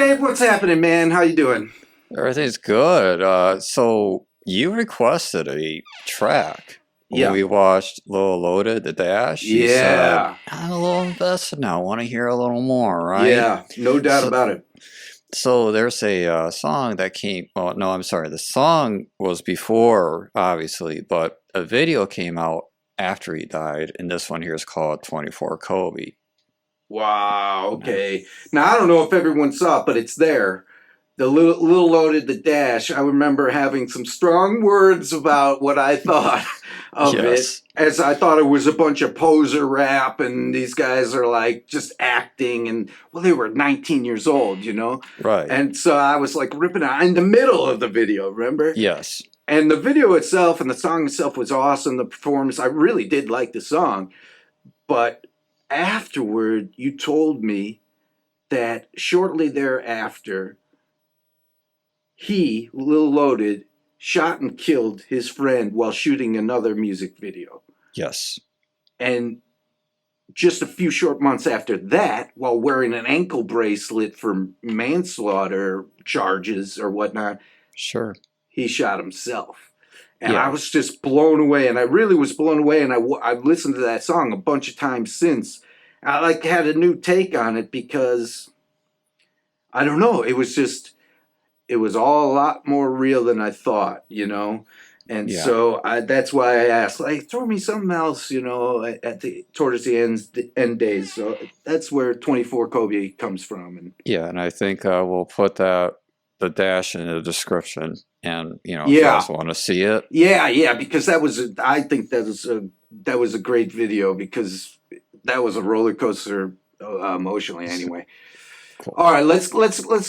Dave, what's happening, man? How you doing? Everything's good. So you requested a track when Yeah. we watched Lil Loaded, The Dash. You Yeah. said, I'm a little invested now. I want to hear a little more, right? Yeah, no doubt about it. So there's a song that came. Well, no, I'm sorry. The song was before, obviously, but a video came out after he died, and this one here is called 24 Kobe. Wow, okay. Now, I don't know if everyone saw it, but it's there. The Lil Loaded, The Dash. I remember having some strong words about what I thought of Yes. it, as I thought it was a bunch of poser rap, and these guys are like just acting, and well, they were 19 years old, you know? Right. And so I was like ripping out in the middle of the video, remember? Yes. And the video itself and the song itself was awesome. The performance, I really did like the song. But afterward, you told me that shortly thereafter, he, Lil Loaded, shot and killed his friend while shooting another music video. Yes. And just a few short months after that, while wearing an ankle bracelet for manslaughter charges or whatnot, Sure. he shot himself. And Yeah. I was just blown away, and I really was blown away, and I've listened to that song a bunch of times since. I like had a new take on it because, I don't know, it was all a lot more real than I thought, you know? And Yeah. so that's why I asked, like, throw me something else, you know, towards the end days. So that's where 24 Kobe comes from. And Yeah, and I think we'll put the dash in the description, and if you Yeah. guys want to see it. yeah, because I think that was a great video, because that was a roller coaster emotionally anyway. Cool. All right, let's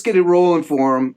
get it rolling for him.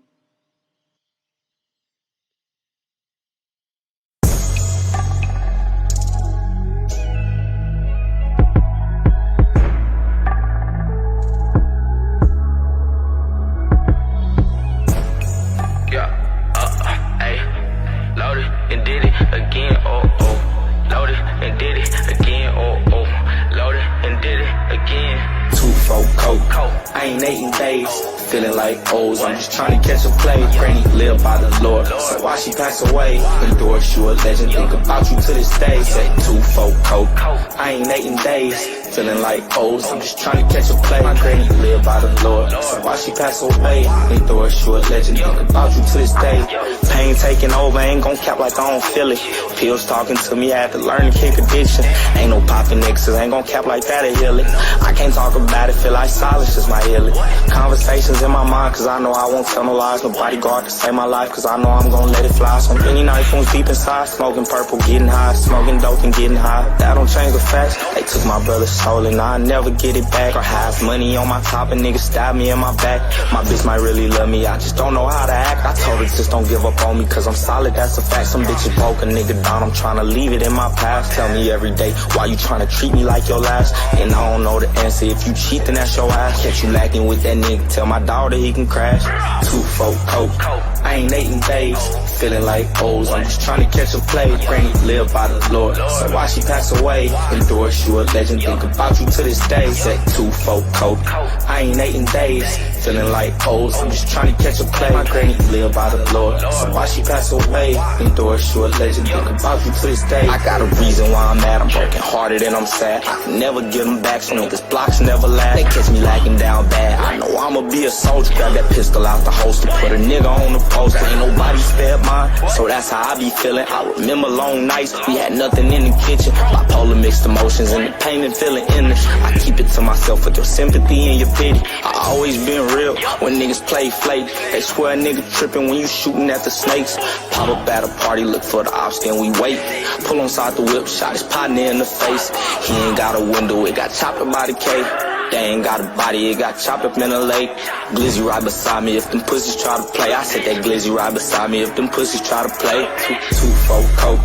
Loaded and did it again, oh oh. Loaded and did it again, oh oh. Loaded and did it again. 2-4 coke. I ain't 8 days, feeling like O's. I'm just trying to catch a play. Granny live by the Lord, so why she pass away? Endorse you a legend, think about you to this day. Say 2-4 coke. I ain't 8 days, feeling like O's. I'm just trying to catch a play. My granny live by the Lord, so why she pass away? Endorse you a legend, think about you to this day. Pain taking over, ain't gon' cap like I don't feel it. Pills talking to me, I had to learn to kick addiction. Ain't no poppin' nixes, ain't gon' cap like that to heal it. I can't talk about it, feel like silence is my healing. Conversations in my mind, cause I know I won't tell no lies. No bodyguard can save my life, cause I know I'm gon' let it fly. So many night wounds deep inside, smoking purple, getting high. Smoking dope and getting high, that don't change the facts. They took my brother's soul and I'll never get it back. Or have money on my top and niggas stab me in my back. My bitch might really love me, I just don't know how to act. I told her just don't give up on me, cause I'm solid, that's a fact. Some bitches broke a nigga down, I'm trying to leave it in my past. Tell me every day, why you trying to treat me like your last? And I don't know the answer, if you cheat then that's your ass. Catch you lacking with that nigga, tell my dog that he can crash. 2-4 coke, I ain't 8 days, feeling like O's. I'm just trying to catch a play. Granny live by the Lord, so why she pass away? Endorse you a legend, think about you to this day. Said 2-4 coke, I ain't 8 days, feeling like O's. I'm just trying to catch a play. My granny live by the Lord, so why she pass away? Endorse you a legend, think about you to this day. I got a reason why I'm mad, I'm broken hearted and I'm sad. I can never get them back, so niggas blocks never last. They catch me lacking down bad, I know I'ma be a soldier. Grab that pistol out the holster, put a nigga on the poster. Ain't nobody spared mine, so that's how I be feeling. I remember long nights, we had nothing in the kitchen. Bipolar mixed emotions and the pain and feeling in it. I keep it to myself with your sympathy and your pity. I always been real when niggas play flake. They swear a nigga tripping when you shooting at the snakes. Pop up at a party, look for the ops, then we wait. Pull on side the whip, shot his partner in the face. He ain't got a window, it got chopped up by the K. They ain't got a body, it got chopped up in a lake. Glizzy right beside me if them pussies try to play. I said that glizzy right beside me if them pussies try to play. 2-4 coke,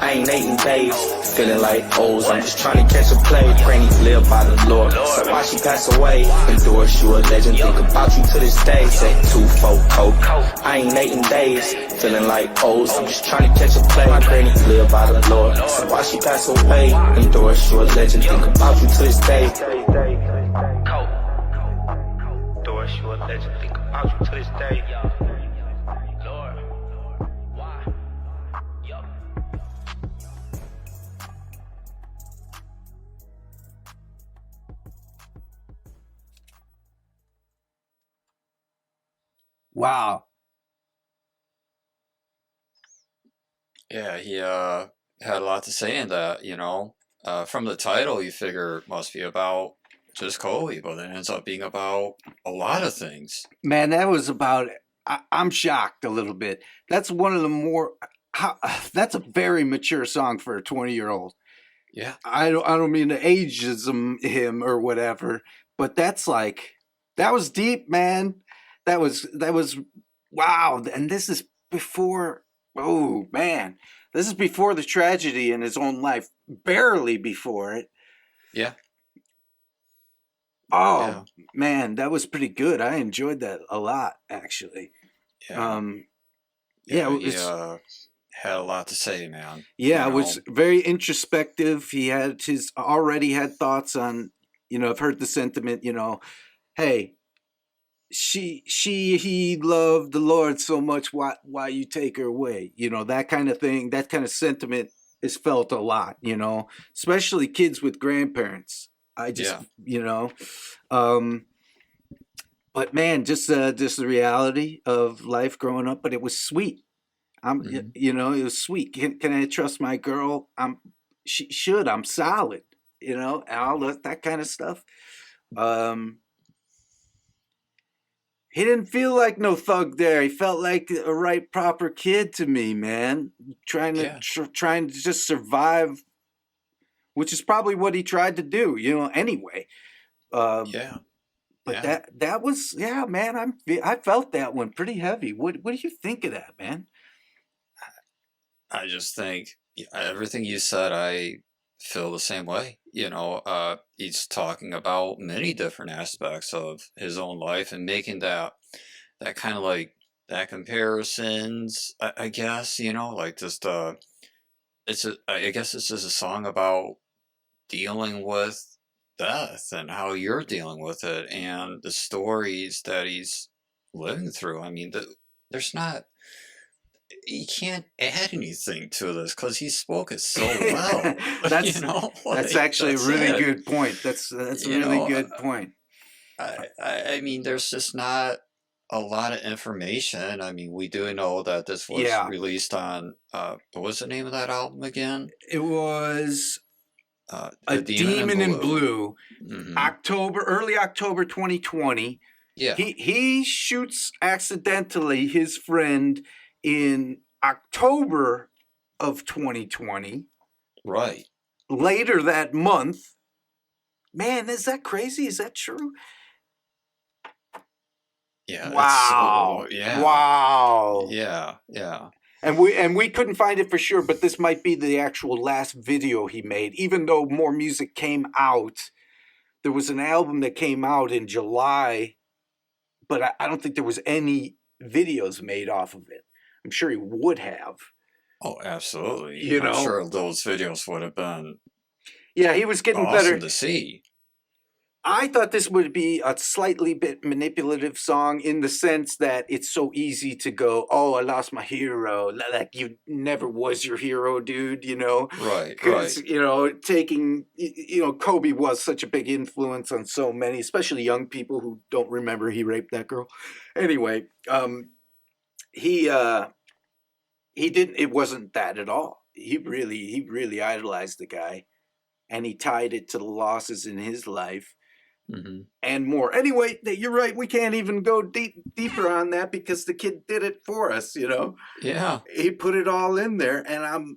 I ain't 8 days, feeling like O's. I'm just trying to catch a play. Granny live by the Lord, so why she pass away? Endorse you a legend, think about you to this day. Say 2-4 coke, I ain't 8 days, feeling like O's. I'm just trying to catch a play. My granny live by the Lord, so why she pass away? Endorse you a legend, think about you to this day. Endorse you a legend, think about out to this day. Lord, why? Yup. Wow. Yeah, he had a lot to say in that, you know. From the title, you figure it must be about just Kobe, but it ends up being about a lot of things. Man, that was about. I'm shocked a little bit. That's one of the more. That's a very mature song for a 20-year-old. Yeah. I don't mean to ageism him or whatever, but that was deep, man. That was wow. And this is before. Oh man, this is before the tragedy in his own life. Barely before it. Yeah. Oh Yeah. man, that was pretty good. I enjoyed that a lot, actually. Yeah. Yeah, it he was. had a lot to say, man. Yeah, You it was know? very introspective. He had already had thoughts on. I've heard the sentiment. Hey, he loved the Lord so much. Why you take her away? That kind of thing. That kind of sentiment is felt a lot. Especially kids with grandparents. I just, Yeah. But man, just the reality of life growing up. But it was sweet. Mhm. It was sweet. Can I trust my girl? She should. I'm solid. And all that kind of stuff. He didn't feel like no thug there. He felt like a right proper kid to me, man. Yeah. Trying to just survive, which is probably what he tried to do. Anyway. Yeah. But Yeah. that was, yeah, man. I felt that one pretty heavy. What do you think of that, man? I just think everything you said, I feel the same way. He's talking about many different aspects of his own life and making that kind of like that comparisons. I guess like just I guess this is a song about dealing with death and how you're dealing with it and the stories that he's living through. I mean, there's not you can't add anything to this because he spoke it so well. that's that's actually a that's really it. good point. That's a You really know, good point. I mean, there's just not a lot of information. I mean, we do know that this was Yeah, released on what was the name of that album again? it was A A Demon in Demon in Blue. Blue, Hmm. early October 2020. Yeah, He shoots accidentally his friend in October of 2020. right. Later that month, man, is that crazy? Is that true? Yeah, it's Wow. so yeah, Wow. yeah. And we couldn't find it for sure, but this might be the actual last video he made. Even though more music came out, there was an album that came out in July, but I don't think there was any videos made off of it. I'm sure he would have. Oh, absolutely. You I'm know, sure those videos would have been yeah, he was getting awesome better. to see. I thought this would be a slightly bit manipulative song in the sense that it's so easy to go, oh, I lost my hero. Like you never was your hero, dude, Right, Because, right. Kobe was such a big influence on so many, especially young people who don't remember he raped that girl. Anyway, he didn't, it wasn't that at all. He really idolized the guy, and he tied it to the losses in his life Hmm. and more. Anyway, you're right. We can't even go deeper on that because the kid did it for us. Yeah. He put it all in there, and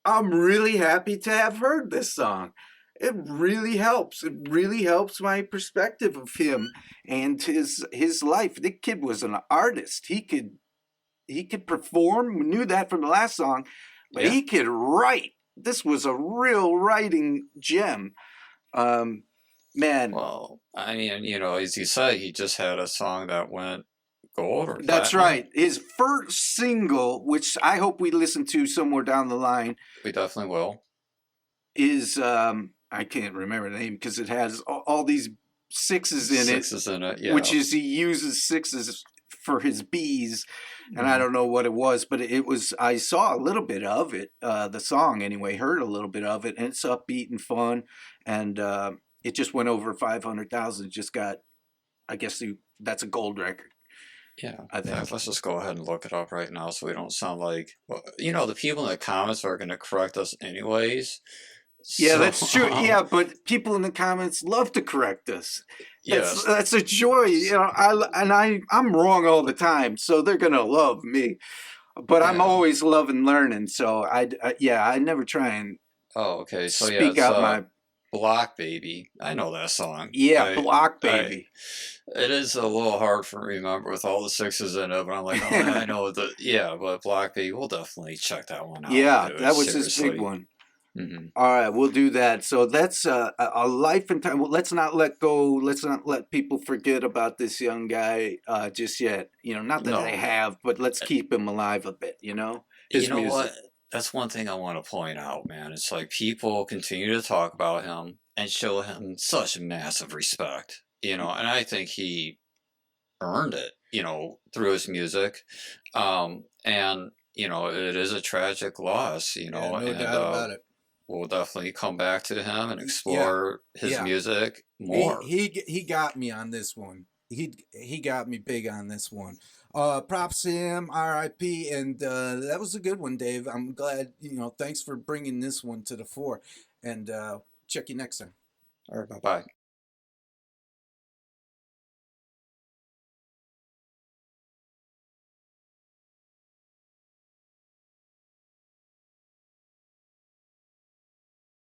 I'm really happy to have heard this song. It really helps. It really helps my perspective of him and his life. The kid was an artist. He could perform. We knew that from the last song, but Yeah. he could write. This was a real writing gem. Man, Well, I mean, as you said, he just had a song that went gold or that's platinum. right. His first single, which I hope we listen to somewhere down the line, We definitely will. is I can't remember the name because it has all these sixes in it, Sixes in it, yeah. which is he uses sixes for his B's, and I don't know what it was, but it was. I saw a little bit of it, the song anyway, heard a little bit of it, and it's upbeat and fun, and it just went over 500,000. Just got, I guess that's a gold record. Yeah, I think. let's just go ahead and look it up right now so we don't sound like, well, you know, the people in the comments are going to correct us anyways. Yeah, So, that's true. Yeah, but people in the comments love to correct us. yes. That's a joy. You know, I'm wrong all the time, so they're gonna love me. But I'm Yeah. always loving learning, so I never try and Oh, okay. So yeah, speak it's out my Block Baby. I know that song. block baby. It is a little hard for me to remember with all the sixes in it, but I'm like, oh, I know but Block Baby, we'll definitely check that one out. Yeah, dude, that was his big seriously. one. Mm-hmm. All right, we'll do that. So that's a life and time. Well, let's not let go. Let's not let people forget about this young guy just yet. You know, not that No. they have, but let's keep him alive a bit. You know, his You know music. what? That's one thing I want to point out, man. It's like people continue to talk about him and show him such massive respect, you know, and I think he earned it, you know, through his music. And, you know, it is a tragic loss, you know, no and doubt about it. we'll definitely come back to him and explore his music more. He got me on this one. He got me big on this one. Props to him, R.I.P. And that was a good one, Dave. I'm glad, you know, thanks for bringing this one to the fore. And check you next time. All right, bye-bye.